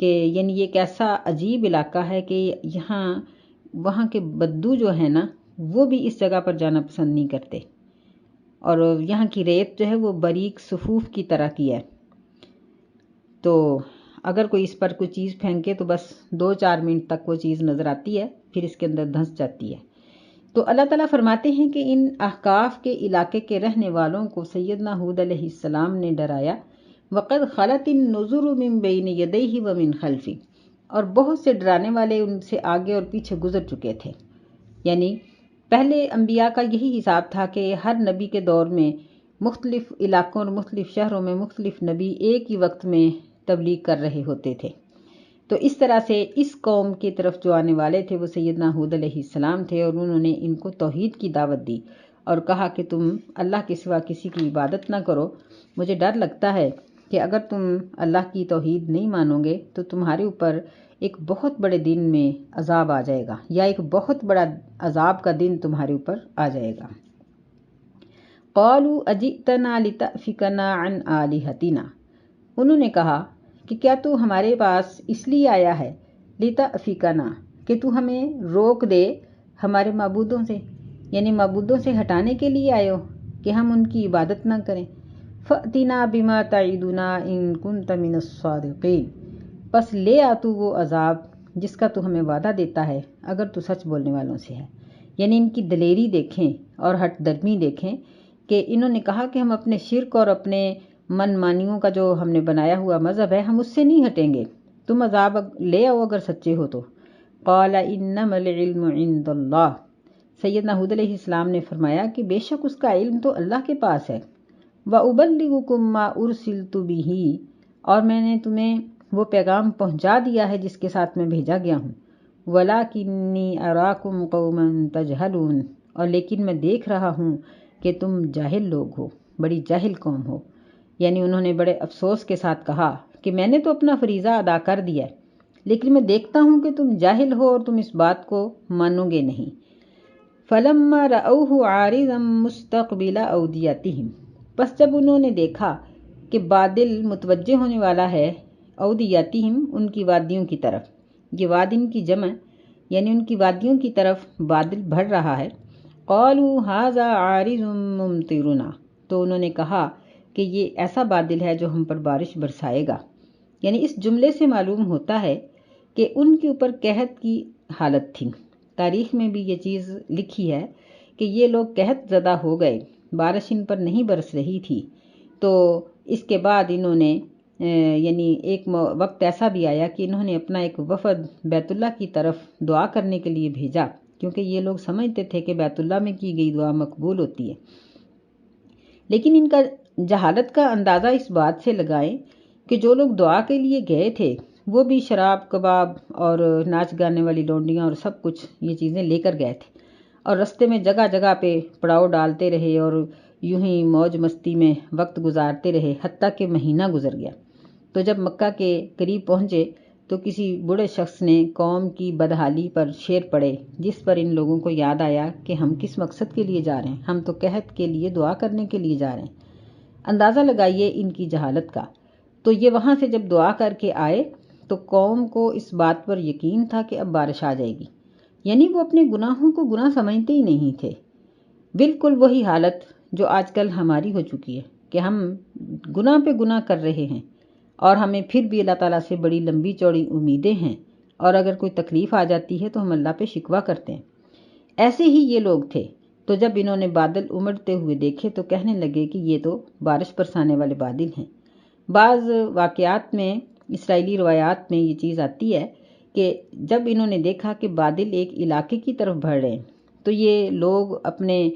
کہ یعنی یہ ایک ایسا عجیب علاقہ ہے کہ وہاں کے بدو جو ہیں نا وہ بھی اس جگہ پر جانا پسند نہیں کرتے، اور یہاں کی ریت جو ہے وہ باریک صفوف کی طرح کی ہے، تو اگر کوئی اس پر کوئی چیز پھینکے تو بس 2-4 منٹ تک وہ چیز نظر آتی ہے، پھر اس کے اندر دھنس جاتی ہے۔ تو اللہ تعالیٰ فرماتے ہیں کہ ان احقاف کے علاقے کے رہنے والوں کو سیدنا ہود علیہ السلام نے ڈرایا، وَقَدْ خَلَتِ النُّذُرُ مِن بَيْنِ يَدَيْهِ وَمِنْ خَلْفِهِ، اور بہت سے ڈرانے والے ان سے آگے اور پیچھے گزر چکے تھے۔ یعنی پہلے انبیاء کا یہی حساب تھا کہ ہر نبی کے دور میں مختلف علاقوں اور مختلف شہروں میں مختلف نبی ایک ہی وقت میں تبلیغ کر رہے ہوتے تھے، تو اس طرح سے اس قوم کی طرف جو آنے والے تھے وہ سیدنا ہود علیہ السلام تھے، اور انہوں نے ان کو توحید کی دعوت دی اور کہا کہ تم اللہ کے سوا کسی کی عبادت نہ کرو، مجھے ڈر لگتا ہے کہ اگر تم اللہ کی توحید نہیں مانو گے تو تمہارے اوپر ایک بہت بڑے دن میں عذاب آ جائے گا، یا ایک بہت بڑا عذاب کا دن تمہارے اوپر آ جائے گا۔ قالوا اجئتنا لتأفکنا عن آلہتنا، انہوں نے کہا کہ کیا تو ہمارے پاس اس لیے آیا ہے، لتأفکنا، کہ تو ہمیں روک دے ہمارے معبودوں سے، یعنی معبودوں سے ہٹانے کے لیے آئے ہو کہ ہم ان کی عبادت نہ کریں۔ فأتنا بما تعدنا ان کنت من الصادقین، پس لے آ تو وہ عذاب جس کا تو ہمیں وعدہ دیتا ہے اگر تو سچ بولنے والوں سے ہے۔ یعنی ان کی دلیری دیکھیں اور ہٹ درمی دیکھیں کہ انہوں نے کہا کہ ہم اپنے شرک اور اپنے من مانیوں کا جو ہم نے بنایا ہوا مذہب ہے ہم اس سے نہیں ہٹیں گے، تم عذاب لے آؤ اگر سچے ہو تو۔ قال انما العلم عند اللہ، سیدنا ہود علیہ السلام نے فرمایا کہ بے شک اس کا علم تو اللہ کے پاس ہے۔ وَأُبَلِّغُكُم مَّا أُرْسِلْتُ بِهِ، اور میں نے تمہیں وہ پیغام پہنچا دیا ہے جس کے ساتھ میں بھیجا گیا ہوں۔ وَلَٰكِنِّي أَرَاكُمْ قَوْمًا تَجْهَلُونَ، اور لیکن میں دیکھ رہا ہوں کہ تم جاہل لوگ ہو، بڑی جاہل قوم ہو۔ یعنی انہوں نے بڑے افسوس کے ساتھ کہا کہ میں نے تو اپنا فریضہ ادا کر دیا ہے، لیکن میں دیکھتا ہوں کہ تم جاہل ہو اور تم اس بات کو مانو گے نہیں۔ فَلَمَّا رَأَوْهُ عَارِضًا مُسْتَقْبِلَ أَوْدِيَتِهِمْ، بس جب انہوں نے دیکھا کہ بادل متوجہ ہونے والا ہے، اودیاتہم، ان کی وادیوں کی طرف، یہ وادن کی جمع یعنی ان کی وادیوں کی طرف بادل بڑھ رہا ہے، قالوا ھذا عارض ممطرنا، تو انہوں نے کہا کہ یہ ایسا بادل ہے جو ہم پر بارش برسائے گا۔ یعنی اس جملے سے معلوم ہوتا ہے کہ ان کے اوپر قحط کی حالت تھی۔ تاریخ میں بھی یہ چیز لکھی ہے کہ یہ لوگ قحط زدہ ہو گئے، بارش ان پر نہیں برس رہی تھی، تو اس کے بعد انہوں نے یعنی ایک وقت ایسا بھی آیا کہ انہوں نے اپنا ایک وفد بیت اللہ کی طرف دعا کرنے کے لیے بھیجا، کیونکہ یہ لوگ سمجھتے تھے کہ بیت اللہ میں کی گئی دعا مقبول ہوتی ہے۔ لیکن ان کا جہالت کا اندازہ اس بات سے لگائیں کہ جو لوگ دعا کے لیے گئے تھے وہ بھی شراب کباب اور ناچ گانے والی لونڈیاں اور سب کچھ یہ چیزیں لے کر گئے تھے، اور رستے میں جگہ جگہ پہ پڑاؤ ڈالتے رہے اور یوں ہی موج مستی میں وقت گزارتے رہے، حتیٰ کہ مہینہ گزر گیا۔ تو جب مکہ کے قریب پہنچے تو کسی بوڑھے شخص نے قوم کی بدحالی پر شعر پڑھے، جس پر ان لوگوں کو یاد آیا کہ ہم کس مقصد کے لیے جا رہے ہیں، ہم تو قحط کے لیے دعا کرنے کے لیے جا رہے ہیں۔ اندازہ لگائیے ان کی جہالت کا۔ تو یہ وہاں سے جب دعا کر کے آئے تو قوم کو اس بات پر یقین تھا کہ اب بارش آ جائے گی، یعنی وہ اپنے گناہوں کو گناہ سمجھتے ہی نہیں تھے۔ بالکل وہی حالت جو آج کل ہماری ہو چکی ہے کہ ہم گناہ پہ گناہ کر رہے ہیں اور ہمیں پھر بھی اللہ تعالیٰ سے بڑی لمبی چوڑی امیدیں ہیں، اور اگر کوئی تکلیف آ جاتی ہے تو ہم اللہ پہ شکوہ کرتے ہیں۔ ایسے ہی یہ لوگ تھے، تو جب انہوں نے بادل امڑتے ہوئے دیکھے تو کہنے لگے کہ یہ تو بارش برسانے والے بادل ہیں۔ بعض واقعات میں، اسرائیلی روایات میں یہ چیز آتی ہے کہ جب انہوں نے دیکھا کہ بادل ایک علاقے کی طرف بڑھ رہے ہیں تو یہ لوگ اپنے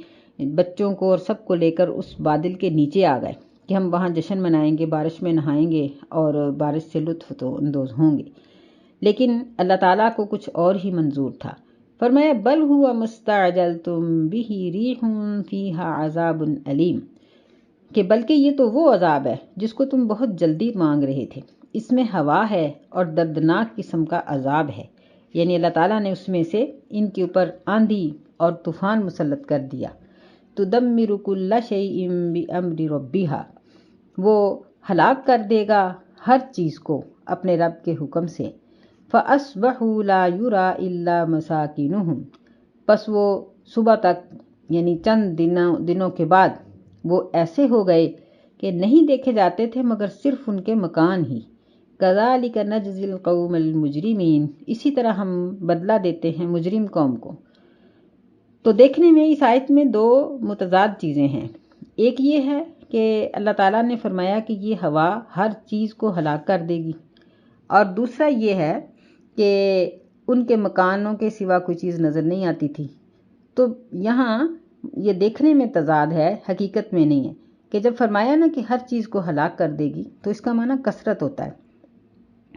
بچوں کو اور سب کو لے کر اس بادل کے نیچے آ گئے کہ ہم وہاں جشن منائیں گے، بارش میں نہائیں گے اور بارش سے لطف اندوز ہوں گے۔ لیکن اللہ تعالیٰ کو کچھ اور ہی منظور تھا۔ فرمایا بل ہوا مستعجلتم بہ ریح فیہا عذاب علیم، کہ بلکہ یہ تو وہ عذاب ہے جس کو تم بہت جلدی مانگ رہے تھے، اس میں ہوا ہے اور دردناک قسم کا عذاب ہے۔ یعنی اللہ تعالیٰ نے اس میں سے ان کے اوپر آندھی اور طوفان مسلط کر دیا۔ تدمر کل شیء بامر ربھا، وہ ہلاک کر دے گا ہر چیز کو اپنے رب کے حکم سے۔ فَأَصْبَحُوا لَا يُرَىٰ إِلَّا مَسَاكِنُهُمْ، پس وہ صبح تک یعنی چند دنوں کے بعد وہ ایسے ہو گئے کہ نہیں دیکھے جاتے تھے مگر صرف ان کے مکان ہی۔ كَذَلِكَ نَجْزِي الْقَوْمَ الْمُجْرِمِينَ، اسی طرح ہم بدلہ دیتے ہیں مجرم قوم کو۔ تو دیکھنے میں اس آیت میں دو متضاد چیزیں ہیں۔ ایک یہ ہے کہ اللہ تعالیٰ نے فرمایا کہ یہ ہوا ہر چیز کو ہلاک کر دے گی، اور دوسرا یہ ہے کہ ان کے مکانوں کے سوا کوئی چیز نظر نہیں آتی تھی۔ تو یہاں یہ دیکھنے میں تضاد ہے، حقیقت میں نہیں ہے، کہ جب فرمایا نا کہ ہر چیز کو ہلاک کر دے گی تو اس کا معنی کثرت ہوتا ہے،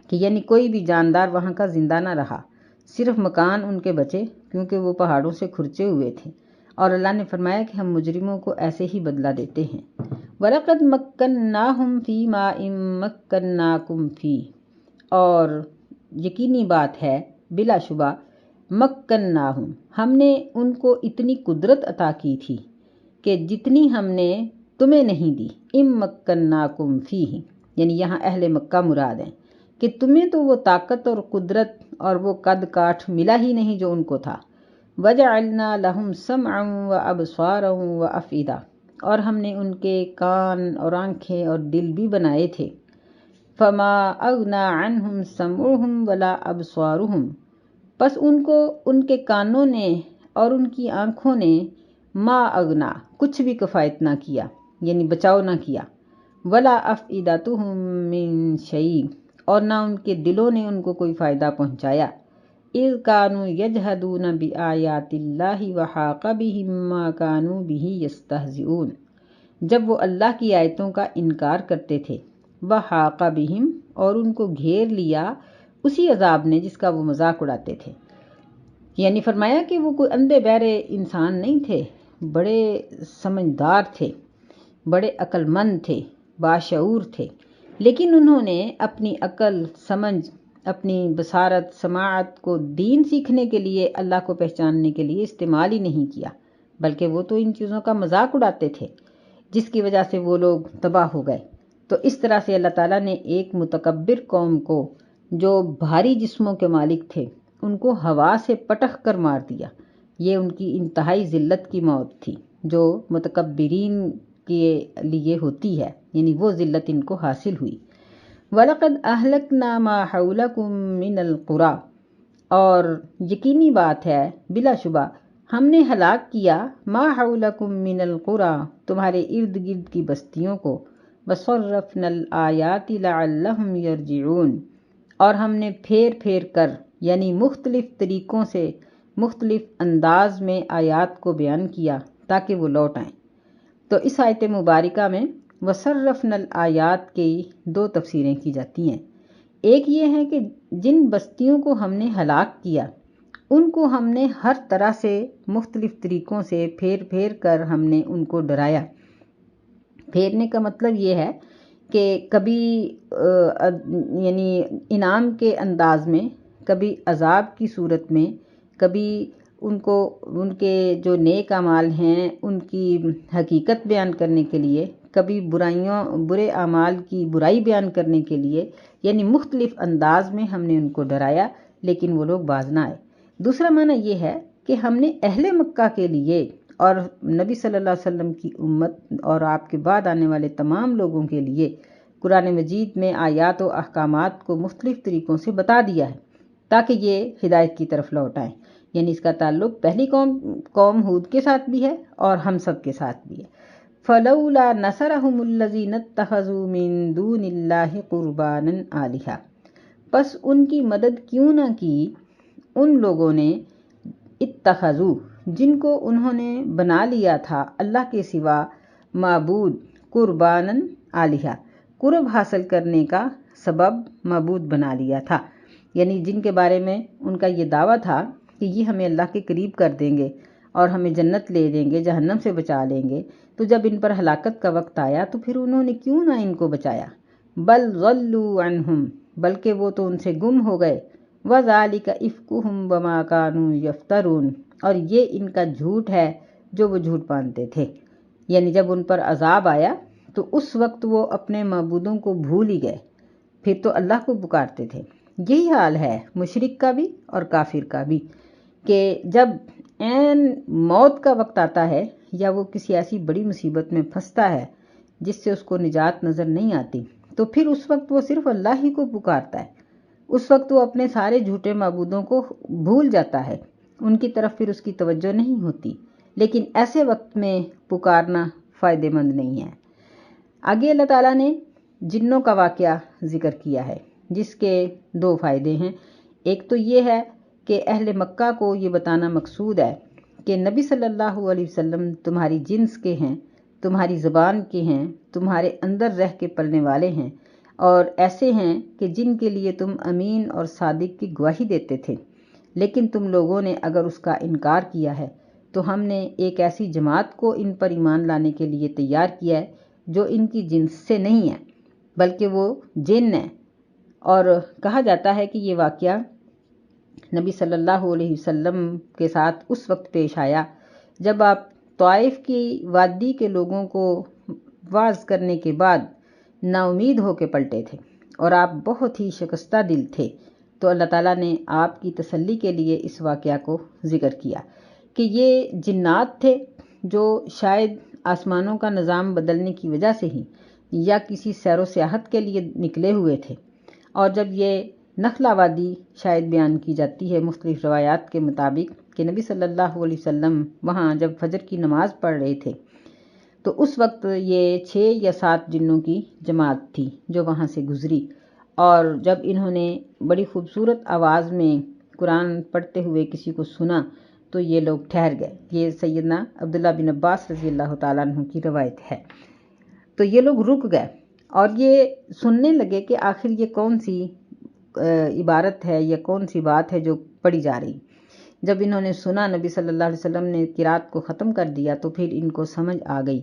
کہ یعنی کوئی بھی جاندار وہاں کا زندہ نہ رہا، صرف مکان ان کے بچے، کیونکہ وہ پہاڑوں سے کھرچے ہوئے تھے۔ اور اللہ نے فرمایا کہ ہم مجرموں کو ایسے ہی بدلہ دیتے ہیں۔ وَلَقَدْ مَكَّنَّاهُمْ فِي مَاءٍ مَكَّنَّاكُمْ فِيهِ، اور یقینی بات ہے بلا شبہ مکناہم، ہم نے ان کو اتنی قدرت عطا کی تھی کہ جتنی ہم نے تمہیں نہیں دی۔ مکناکم فیہ، یعنی یہاں اہل مکہ مراد ہیں کہ تمہیں تو وہ طاقت اور قدرت اور وہ قد کاٹھ ملا ہی نہیں جو ان کو تھا۔ وَجَعَلْنَا لَهُمْ سَمْعًا وَأَبْصَارًا وَأَفْئِدَةً، اور ہم نے ان کے کان اور آنکھیں اور دل بھی بنائے تھے۔ فَمَا أَغْنَىٰ عَنْهُمْ سَمْعُهُمْ وَلَا أَبْصَارُهُمْ، پس ان کو ان کے کانوں نے اور ان کی آنکھوں نے ما اغنا کچھ بھی کفایت نہ کیا، یعنی بچاؤ نہ کیا۔ ولا افئدتهم من شیء، اور نہ ان کے دلوں نے ان کو کوئی فائدہ پہنچایا۔ اذ كانوا يجحدون بآیات اللہ وحاق بهم ما كانوا به يستہزئون، جب وہ اللہ کی آیتوں کا انکار کرتے تھے۔ وحاق بهم، اور ان کو گھیر لیا اسی عذاب نے جس کا وہ مذاق اڑاتے تھے۔ یعنی فرمایا کہ وہ کوئی اندھے بہرے انسان نہیں تھے، بڑے سمجھدار تھے، بڑے عقل مند تھے، باشعور تھے، لیکن انہوں نے اپنی عقل، سمجھ، اپنی بصارت، سماعت کو دین سیکھنے کے لیے، اللہ کو پہچاننے کے لیے استعمال ہی نہیں کیا، بلکہ وہ تو ان چیزوں کا مذاق اڑاتے تھے جس کی وجہ سے وہ لوگ تباہ ہو گئے۔ تو اس طرح سے اللہ تعالیٰ نے ایک متکبر قوم کو جو بھاری جسموں کے مالک تھے ان کو ہوا سے پٹخ کر مار دیا۔ یہ ان کی انتہائی ذلت کی موت تھی جو متکبرین کے لیے ہوتی ہے، یعنی وہ ذلت ان کو حاصل ہوئی۔ وَلَقَدْ أَهْلَكْنَا مَا حَوْلَكُم مِّنَ الْقُرَىٰ، اور یقینی بات ہے بلا شبہ ہم نے ہلاک کیا ما حولکم من القریٰ، تمہارے ارد گرد کی بستیوں کو۔ وصرفنا الآیات لعلہم یرجعون، اور ہم نے پھیر پھیر کر یعنی مختلف طریقوں سے مختلف انداز میں آیات کو بیان کیا تاکہ وہ لوٹ آئیں۔ تو اس آیت مبارکہ میں وصرفنا الآیات کی دو تفسیریں کی جاتی ہیں۔ ایک یہ ہے کہ جن بستیوں کو ہم نے ہلاک کیا ان کو ہم نے ہر طرح سے مختلف طریقوں سے پھیر پھیر کر ہم نے ان کو ڈرایا۔ پھیرنے کا مطلب یہ ہے کہ کبھی یعنی انعام کے انداز میں، کبھی عذاب کی صورت میں، کبھی ان کو ان کے جو نیک اعمال ہیں ان کی حقیقت بیان کرنے کے لیے، کبھی برے اعمال کی برائی بیان کرنے کے لیے، یعنی مختلف انداز میں ہم نے ان کو ڈرایا لیکن وہ لوگ باز نہ آئے۔ دوسرا معنی یہ ہے کہ ہم نے اہل مکہ کے لیے اور نبی صلی اللہ علیہ وسلم کی امت اور آپ کے بعد آنے والے تمام لوگوں کے لیے قرآن مجید میں آیات و احکامات کو مختلف طریقوں سے بتا دیا ہے تاکہ یہ ہدایت کی طرف لوٹ آئیں۔ یعنی اس کا تعلق پہلی قوم ہود کے ساتھ بھی ہے اور ہم سب کے ساتھ بھی ہے۔ فَلَوْلَا نَصَرَهُمُ الَّذِينَ اتَّخَذُوا مِن دُونِ اللَّهِ قُرْبَانًا آلِهَةً، پس ان کی مدد کیوں نہ کی ان لوگوں نے اتخذوا جن کو انہوں نے بنا لیا تھا اللہ کے سوا معبود، قربانًا آلہہ قرب حاصل کرنے کا سبب معبود بنا لیا تھا، یعنی جن کے بارے میں ان کا یہ دعویٰ تھا کہ یہ ہمیں اللہ کے قریب کر دیں گے اور ہمیں جنت لے دیں گے، جہنم سے بچا لیں گے۔ تو جب ان پر ہلاکت کا وقت آیا تو پھر انہوں نے کیوں نہ ان کو بچایا۔ بل ضلوا عنہم، بلکہ وہ تو ان سے گم ہو گئے۔ وَذَلِكَ إِفْكُهُمْ وَمَا كَانُوا يَفْتَرُونَ، اور یہ ان کا جھوٹ ہے جو وہ جھوٹ باندھتے تھے۔ یعنی جب ان پر عذاب آیا تو اس وقت وہ اپنے معبودوں کو بھول ہی گئے، پھر تو اللہ کو پکارتے تھے۔ یہی حال ہے مشرک کا بھی اور کافر کا بھی، کہ جب عین موت کا وقت آتا ہے یا وہ کسی ایسی بڑی مصیبت میں پھنستا ہے جس سے اس کو نجات نظر نہیں آتی، تو پھر اس وقت وہ صرف اللہ ہی کو پکارتا ہے۔ اس وقت وہ اپنے سارے جھوٹے معبودوں کو بھول جاتا ہے، ان کی طرف پھر اس کی توجہ نہیں ہوتی۔ لیکن ایسے وقت میں پکارنا فائدہ مند نہیں ہے۔ آگے اللہ تعالیٰ نے جنوں کا واقعہ ذکر کیا ہے، جس کے دو فائدے ہیں۔ ایک تو یہ ہے کہ اہل مکہ کو یہ بتانا مقصود ہے کہ نبی صلی اللہ علیہ وسلم تمہاری جنس کے ہیں، تمہاری زبان کے ہیں، تمہارے اندر رہ کے پلنے والے ہیں، اور ایسے ہیں کہ جن کے لیے تم امین اور صادق کی گواہی دیتے تھے، لیکن تم لوگوں نے اگر اس کا انکار کیا ہے تو ہم نے ایک ایسی جماعت کو ان پر ایمان لانے کے لیے تیار کیا ہے جو ان کی جنس سے نہیں ہے بلکہ وہ جن ہے۔ اور کہا جاتا ہے کہ یہ واقعہ نبی صلی اللہ علیہ وسلم کے ساتھ اس وقت پیش آیا جب آپ طائف کی وادی کے لوگوں کو واعظ کرنے کے بعد نا امید ہو کے پلٹے تھے اور آپ بہت ہی شکستہ دل تھے، تو اللہ تعالیٰ نے آپ کی تسلی کے لیے اس واقعہ کو ذکر کیا کہ یہ جنات تھے جو شاید آسمانوں کا نظام بدلنے کی وجہ سے ہی یا کسی سیر و سیاحت کے لیے نکلے ہوئے تھے۔ اور جب یہ نخلا وادی شاید بیان کی جاتی ہے مختلف روایات کے مطابق کہ نبی صلی اللہ علیہ وسلم وہاں جب فجر کی نماز پڑھ رہے تھے تو اس وقت یہ 6 یا 7 جنوں کی جماعت تھی جو وہاں سے گزری، اور جب انہوں نے بڑی خوبصورت آواز میں قرآن پڑھتے ہوئے کسی کو سنا تو یہ لوگ ٹھہر گئے۔ یہ سیدنا عبداللہ بن عباس رضی اللہ تعالیٰ عنہ کی روایت ہے۔ تو یہ لوگ رک گئے اور یہ سننے لگے کہ آخر یہ کون سی عبارت ہے یا کون سی بات ہے جو پڑھی جا رہی۔ جب انہوں نے سنا نبی صلی اللہ علیہ وسلم نے قرات کو ختم کر دیا تو پھر ان کو سمجھ آ گئی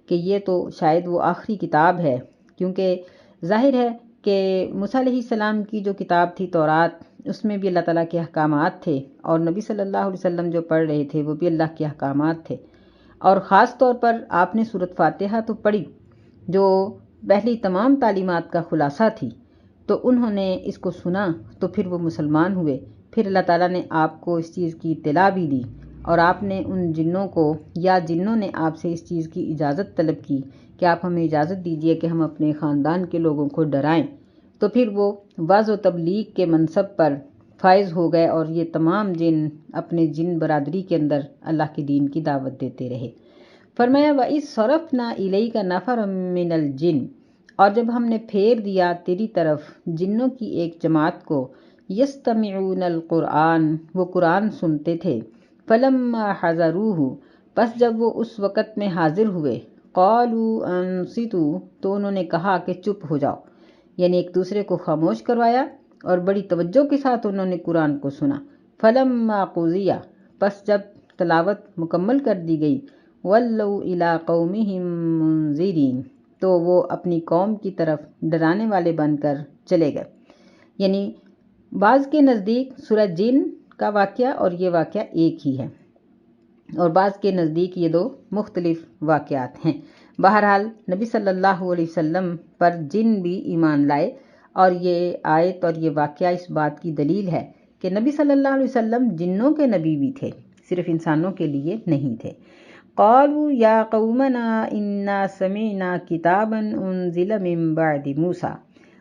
کہ یہ تو شاید وہ آخری کتاب ہے، کیونکہ ظاہر ہے کہ موسیٰ علیہ السلام کی جو کتاب تھی تورات، اس میں بھی اللہ تعالیٰ کے احکامات تھے، اور نبی صلی اللہ علیہ وسلم جو پڑھ رہے تھے وہ بھی اللہ کے احکامات تھے، اور خاص طور پر آپ نے سورۃ فاتحہ تو پڑھی جو پہلی تمام تعلیمات کا خلاصہ تھی۔ تو انہوں نے اس کو سنا تو پھر وہ مسلمان ہوئے۔ پھر اللہ تعالیٰ نے آپ کو اس چیز کی اطلاع بھی دی اور آپ نے ان جنوں کو یا جنوں نے آپ سے اس چیز کی اجازت طلب کی کہ آپ ہمیں اجازت دیجئے کہ ہم اپنے خاندان کے لوگوں کو ڈرائیں، تو پھر وہ وعظ و تبلیغ کے منصب پر فائز ہو گئے اور یہ تمام جن اپنے جن برادری کے اندر اللہ کے دین کی دعوت دیتے رہے۔ فرمایا وَإِذْ صَرَفْنَا إِلَيْكَ نَفَرًا مِّنَ الْجِنِّ، اور جب ہم نے پھیر دیا تیری طرف جنوں کی ایک جماعت کو، یستمعون القرآن، وہ قرآن سنتے تھے، فلما حضروہ، پس جب وہ اس وقت میں حاضر ہوئے، قالوا انصتوا، تو انہوں نے کہا کہ چپ ہو جاؤ، یعنی ایک دوسرے کو خاموش کروایا اور بڑی توجہ کے ساتھ انہوں نے قرآن کو سنا۔ فلما قضی، پس جب تلاوت مکمل کر دی گئی، ولوا الی قومہم منذرین، تو وہ اپنی قوم کی طرف ڈرانے والے بن کر چلے گئے۔ یعنی بعض کے نزدیک سورہ جن کا واقعہ اور یہ واقعہ ایک ہی ہے، اور بعض کے نزدیک یہ دو مختلف واقعات ہیں۔ بہرحال نبی صلی اللہ علیہ وسلم پر جن بھی ایمان لائے، اور یہ آیت اور یہ واقعہ اس بات کی دلیل ہے کہ نبی صلی اللہ علیہ وسلم جنوں کے نبی بھی تھے، صرف انسانوں کے لیے نہیں تھے۔ قالوا یا قومنا انا سمعنا کتابا انزل من بعد موسیٰ،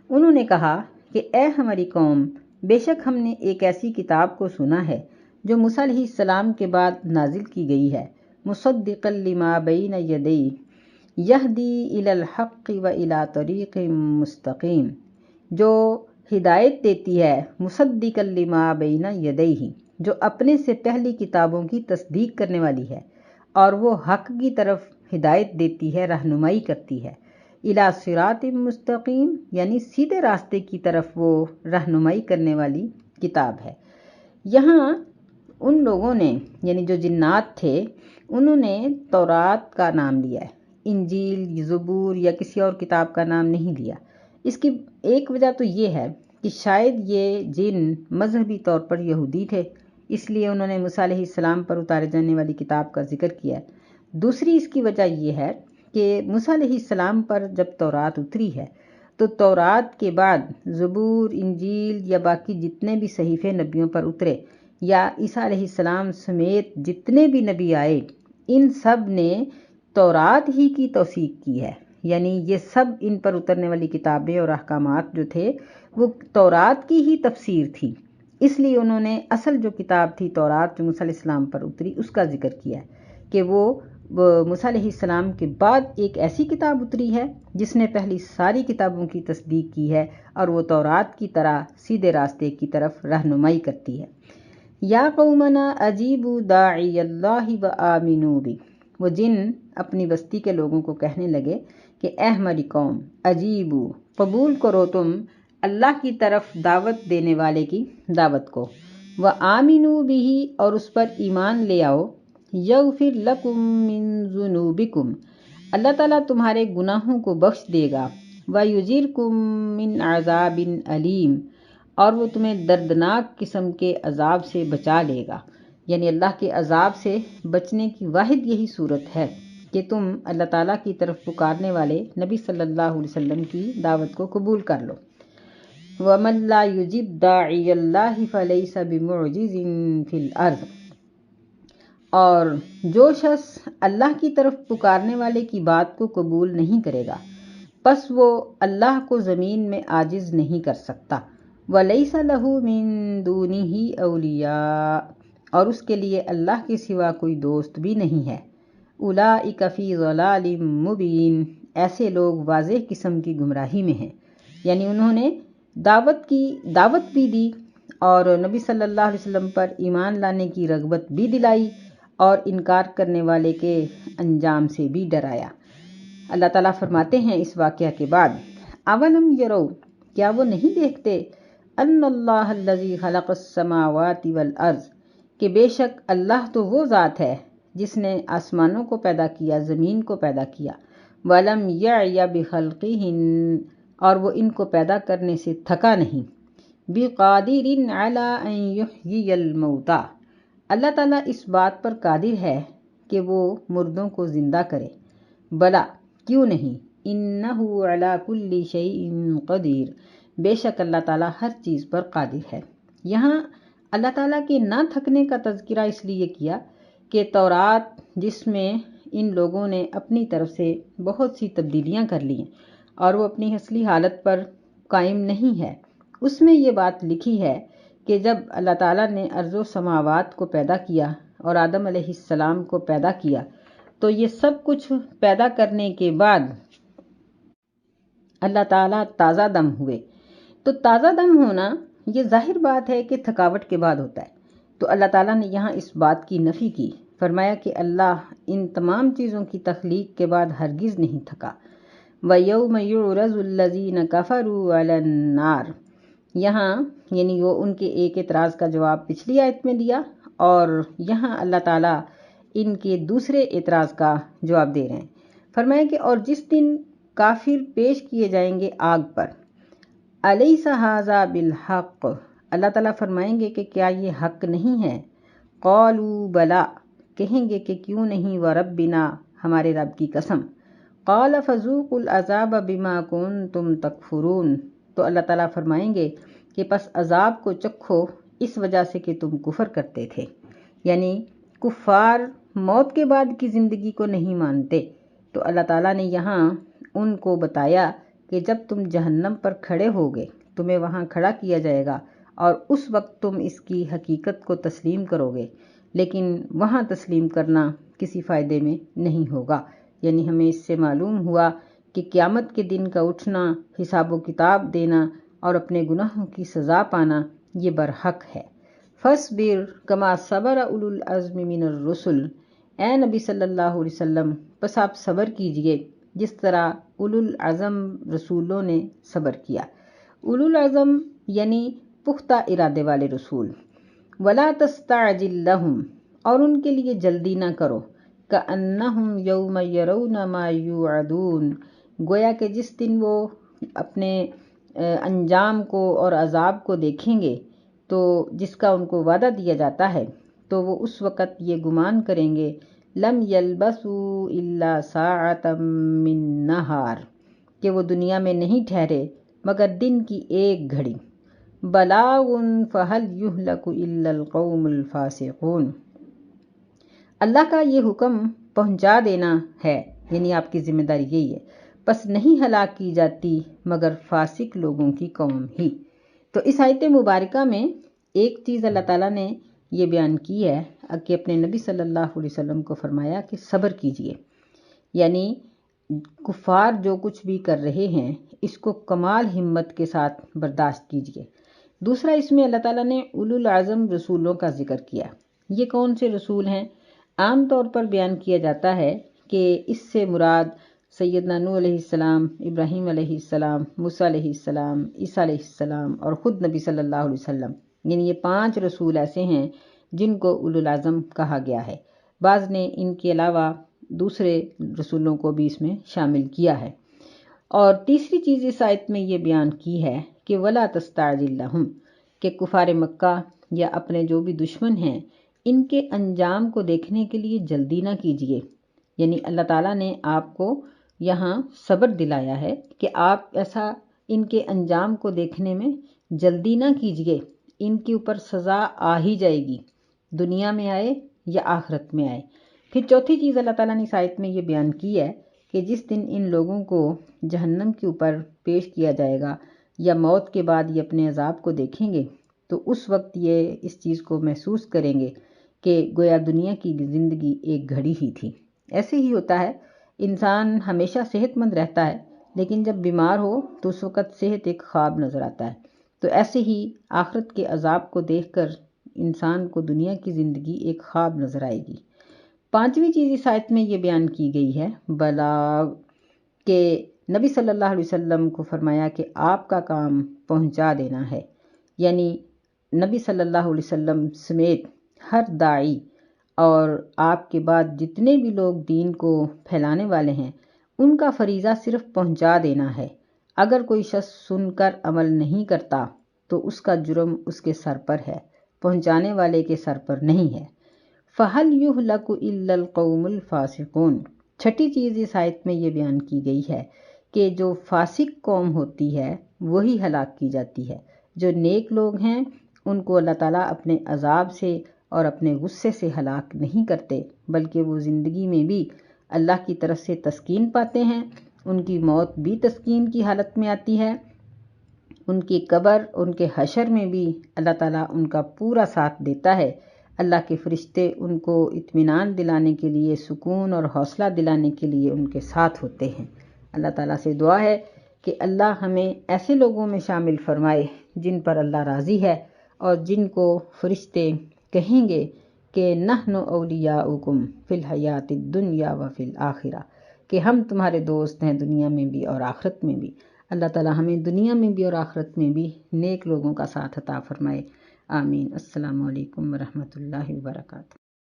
انہوں نے کہا کہ اے ہماری قوم، بے شک ہم نے ایک ایسی کتاب کو سنا ہے جو موسیٰ علیہ السلام کے بعد نازل کی گئی ہے، مصدقا لما بین یدیہ یہدی الی الحق و الی طریق مستقیم، جو ہدایت دیتی ہے مصدقا لما بین یدیہ، جو اپنے سے پہلی کتابوں کی تصدیق کرنے والی ہے اور وہ حق کی طرف ہدایت دیتی ہے، رہنمائی کرتی ہے، الی صراط مستقیم، یعنی سیدھے راستے کی طرف وہ رہنمائی کرنے والی کتاب ہے۔ یہاں ان لوگوں نے یعنی جو جنات تھے انہوں نے تورات کا نام لیا ہے، انجیل، زبور یا کسی اور کتاب کا نام نہیں لیا۔ اس کی ایک وجہ تو یہ ہے کہ شاید یہ جن مذہبی طور پر یہودی تھے، اس لیے انہوں نے موسیٰ علیہ السلام پر اتارے جانے والی کتاب کا ذکر کیا ہے۔ دوسری اس کی وجہ یہ ہے کہ موسیٰ علیہ السلام پر جب تورات اتری ہے تو تورات کے بعد زبور، انجیل یا باقی جتنے بھی صحیفے نبیوں پر اترے یا عیسیٰ علیہ السلام سمیت جتنے بھی نبی آئے، ان سب نے تورات ہی کی توثیق کی ہے، یعنی یہ سب ان پر اترنے والی کتابیں اور احکامات جو تھے وہ تورات کی ہی تفسیر تھی، اس لیے انہوں نے اصل جو کتاب تھی تورات جو موسیٰ علیہ السلام پر اتری اس کا ذکر کیا ہے کہ وہ موسیٰ علیہ السلام کے بعد ایک ایسی کتاب اتری ہے جس نے پہلی ساری کتابوں کی تصدیق کی ہے اور وہ تورات کی طرح سیدھے راستے کی طرف رہنمائی کرتی ہے۔ یا قومنا اجیبوا داعی اللہ وآمنوا بہ، وہ جن اپنی بستی کے لوگوں کو کہنے لگے کہ اے ہماری قوم، اجیبو، قبول کرو تم اللہ کی طرف دعوت دینے والے کی دعوت کو، وآمنوا بہ، اور اس پر ایمان لے آؤ، یغفر لکم من ذنوبکم، اللہ تعالیٰ تمہارے گناہوں کو بخش دے گا، ویجرکم من عذاب علیم، اور وہ تمہیں دردناک قسم کے عذاب سے بچا لے گا، یعنی اللہ کے عذاب سے بچنے کی واحد یہی صورت ہے کہ تم اللہ تعالیٰ کی طرف پکارنے والے نبی صلی اللہ علیہ وسلم کی دعوت کو قبول کر لو۔ وَمَن لَا يُجِبْ دَاعِيَ اللَّهِ فَلَيْسَ بِمُعْجِزٍ فِي الْأَرْضِ، اور جو شخص اللہ کی طرف پکارنے والے کی بات کو قبول نہیں کرے گا پس وہ اللہ کو زمین میں عاجز نہیں کر سکتا۔ وَلَيْسَ لَهُ مِن دُونِهِ أَوْلِيَاءُ، اور اس کے لیے اللہ کے سوا کوئی دوست بھی نہیں ہے۔ أُولَئِكَ فِي ضَلَالٍ مُبِينٍ، ایسے لوگ واضح قسم کی گمراہی میں ہیں، یعنی انہوں نے دعوت بھی دی اور نبی صلی اللہ علیہ وسلم پر ایمان لانے کی رغبت بھی دلائی اور انکار کرنے والے کے انجام سے بھی ڈرایا۔ اللہ تعالیٰ فرماتے ہیں اس واقعہ کے بعد، اولم یرو، کیا وہ نہیں دیکھتے، ان اللہ الذی خلق السماوات والارض، کہ بے شک اللہ تو وہ ذات ہے جس نے آسمانوں کو پیدا کیا، زمین کو پیدا کیا، ولم یعی بخلقہن، اور وہ ان کو پیدا کرنے سے تھکا نہیں، بقادر علی ان یحیی الموتى، اللہ تعالیٰ اس بات پر قادر ہے کہ وہ مردوں کو زندہ کرے، بلا، کیوں نہیں، انہ علی کل شیء قدیر، بے شک اللہ تعالیٰ ہر چیز پر قادر ہے۔ یہاں اللہ تعالیٰ کے نہ تھکنے کا تذکرہ اس لیے کیا کہ تورات جس میں ان لوگوں نے اپنی طرف سے بہت سی تبدیلیاں کر لیں اور وہ اپنی اصلی حالت پر قائم نہیں ہے، اس میں یہ بات لکھی ہے کہ جب اللہ تعالیٰ نے ارض و سماوات کو پیدا کیا اور آدم علیہ السلام کو پیدا کیا تو یہ سب کچھ پیدا کرنے کے بعد اللہ تعالیٰ تازہ دم ہوئے، تو تازہ دم ہونا یہ ظاہر بات ہے کہ تھکاوٹ کے بعد ہوتا ہے، تو اللہ تعالیٰ نے یہاں اس بات کی نفی کی، فرمایا کہ اللہ ان تمام چیزوں کی تخلیق کے بعد ہرگز نہیں تھکا۔ وَيَوْمَ يُعْرَضُ الَّذِينَ كَفَرُوا عَلَى النَّارِ، یہاں یعنی وہ ان کے ایک اعتراض کا جواب پچھلی آیت میں دیا اور یہاں اللہ تعالیٰ ان کے دوسرے اعتراض کا جواب دے رہے ہیں، فرمایا کہ اور جس دن کافر پیش کیے جائیں گے آگ پر، الیس ھذا بالحق، اللہ تعالیٰ فرمائیں گے کہ کیا یہ حق نہیں ہے، قالوا بلا، کہیں گے کہ کیوں نہیں، وربنا، ہمارے رب کی قسم، قال فذوقوا العذاب بما کنتم تکفرون، تو اللہ تعالیٰ فرمائیں گے کہ پس عذاب کو چکھو اس وجہ سے کہ تم کفر کرتے تھے، یعنی کفار موت کے بعد کی زندگی کو نہیں مانتے، تو اللہ تعالیٰ نے یہاں ان کو بتایا کہ جب تم جہنم پر کھڑے ہوگے تمہیں وہاں کھڑا کیا جائے گا اور اس وقت تم اس کی حقیقت کو تسلیم کرو گے، لیکن وہاں تسلیم کرنا کسی فائدے میں نہیں ہوگا، یعنی ہمیں اس سے معلوم ہوا کہ قیامت کے دن کا اٹھنا، حساب و کتاب دینا اور اپنے گناہوں کی سزا پانا یہ برحق ہے۔ فَاصْبِرْ كَمَا صَبَرَ أُولُو الْعَزْمِ مِنَ الرُّسُلِ، اے نبی صلی اللہ علیہ وسلم بس آپ صبر کیجئے جس طرح اولو العزم رسولوں نے صبر کیا، اولو العزم یعنی پختہ ارادے والے رسول۔ وَلَا تَسْتَعْجِلْ لَهُمْ، اور ان کے لیے جلدی نہ کرو، كَأَنَّهُمْ يَوْمَ يَرَوْنَ مَا يُوعَدُونَ، گویا کہ جس دن وہ اپنے انجام کو اور عذاب کو دیکھیں گے تو جس کا ان کو وعدہ دیا جاتا ہے، تو وہ اس وقت یہ گمان کریں گے لم يلبثوا الا ساعة من نہار، کہ وہ دنیا میں نہیں ٹھہرے مگر دن کی ایک گھڑی۔ بلاغ فہل یہلک الا القوم الفاسقون۔ اللہ کا یہ حکم پہنچا دینا ہے، یعنی آپ کی ذمہ داری یہی ہے، بس نہیں ہلاک کی جاتی مگر فاسق لوگوں کی قوم ہی۔ تو اس آیت مبارکہ میں ایک چیز اللہ تعالیٰ نے یہ بیان کی ہے کہ اپنے نبی صلی اللہ علیہ وسلم کو فرمایا کہ صبر کیجئے، یعنی کفار جو کچھ بھی کر رہے ہیں اس کو کمال ہمت کے ساتھ برداشت کیجئے۔ دوسرا اس میں اللہ تعالیٰ نے اولو العزم رسولوں کا ذکر کیا۔ یہ کون سے رسول ہیں؟ عام طور پر بیان کیا جاتا ہے کہ اس سے مراد سیدنا نوح علیہ السلام، ابراہیم علیہ السلام، موسیٰ علیہ السلام، عیسیٰ علیہ السلام اور خود نبی صلی اللہ علیہ وسلم، یعنی یہ 5 رسول ایسے ہیں جن کو اولو العزم کہا گیا ہے۔ بعض نے ان کے علاوہ دوسرے رسولوں کو بھی اس میں شامل کیا ہے۔ اور تیسری چیز اس آیت میں یہ بیان کی ہے کہ وَلَا تَسْتَعْجِل لَهُمْ، کہ کفار مکہ یا اپنے جو بھی دشمن ہیں ان کے انجام کو دیکھنے کے لیے جلدی نہ کیجیے، یعنی اللہ تعالیٰ نے آپ کو یہاں صبر دلایا ہے کہ آپ ایسا ان کے انجام کو دیکھنے میں جلدی نہ کیجیے، ان کے اوپر سزا آ ہی جائے گی، دنیا میں آئے یا آخرت میں آئے۔ پھر چوتھی چیز اللہ تعالیٰ نے اس آیت میں یہ بیان کی ہے کہ جس دن ان لوگوں کو جہنم کے اوپر پیش کیا جائے گا یا موت کے بعد یہ اپنے عذاب کو دیکھیں گے تو اس وقت یہ اس چیز کو محسوس کریں گے کہ گویا دنیا کی زندگی ایک گھڑی ہی تھی۔ ایسے ہی ہوتا ہے، انسان ہمیشہ صحت مند رہتا ہے لیکن جب بیمار ہو تو اس وقت صحت ایک خواب نظر آتا ہے۔ تو ایسے ہی آخرت کے عذاب کو دیکھ کر انسان کو دنیا کی زندگی ایک خواب نظر آئے گی۔ 5ویں چیز اس آیت میں یہ بیان کی گئی ہے بلاغ، کہ نبی صلی اللہ علیہ وسلم کو فرمایا کہ آپ کا کام پہنچا دینا ہے، یعنی نبی صلی اللہ علیہ وسلم سمیت ہر داعی اور آپ کے بعد جتنے بھی لوگ دین کو پھیلانے والے ہیں ان کا فریضہ صرف پہنچا دینا ہے۔ اگر کوئی شخص سن کر عمل نہیں کرتا تو اس کا جرم اس کے سر پر ہے، پہنچانے والے کے سر پر نہیں ہے۔ فَهَلْ يُهْلَكُ إِلَّا الْقَوْمُ الْفَاسِقُونَ۔ چھٹی چیز اس آیت میں یہ بیان کی گئی ہے کہ جو فاسق قوم ہوتی ہے وہی ہلاک کی جاتی ہے، جو نیک لوگ ہیں ان کو اللہ تعالیٰ اپنے عذاب سے اور اپنے غصے سے ہلاک نہیں کرتے، بلکہ وہ زندگی میں بھی اللہ کی طرف سے تسکین پاتے ہیں، ان کی موت بھی تسکین کی حالت میں آتی ہے، ان کی قبر، ان کے حشر میں بھی اللہ تعالیٰ ان کا پورا ساتھ دیتا ہے۔ اللہ کے فرشتے ان کو اطمینان دلانے کے لیے، سکون اور حوصلہ دلانے کے لیے ان کے ساتھ ہوتے ہیں۔ اللہ تعالیٰ سے دعا ہے کہ اللہ ہمیں ایسے لوگوں میں شامل فرمائے جن پر اللہ راضی ہے اور جن کو فرشتے کہیں گے کہ نحن اولیاؤکم فی الحیات الدنیا وفی الآخرہ، کہ ہم تمہارے دوست ہیں دنیا میں بھی اور آخرت میں بھی۔ اللہ تعالیٰ ہمیں دنیا میں بھی اور آخرت میں بھی نیک لوگوں کا ساتھ عطا فرمائے، آمین۔ السلام علیکم ورحمۃ اللہ وبرکاتہ۔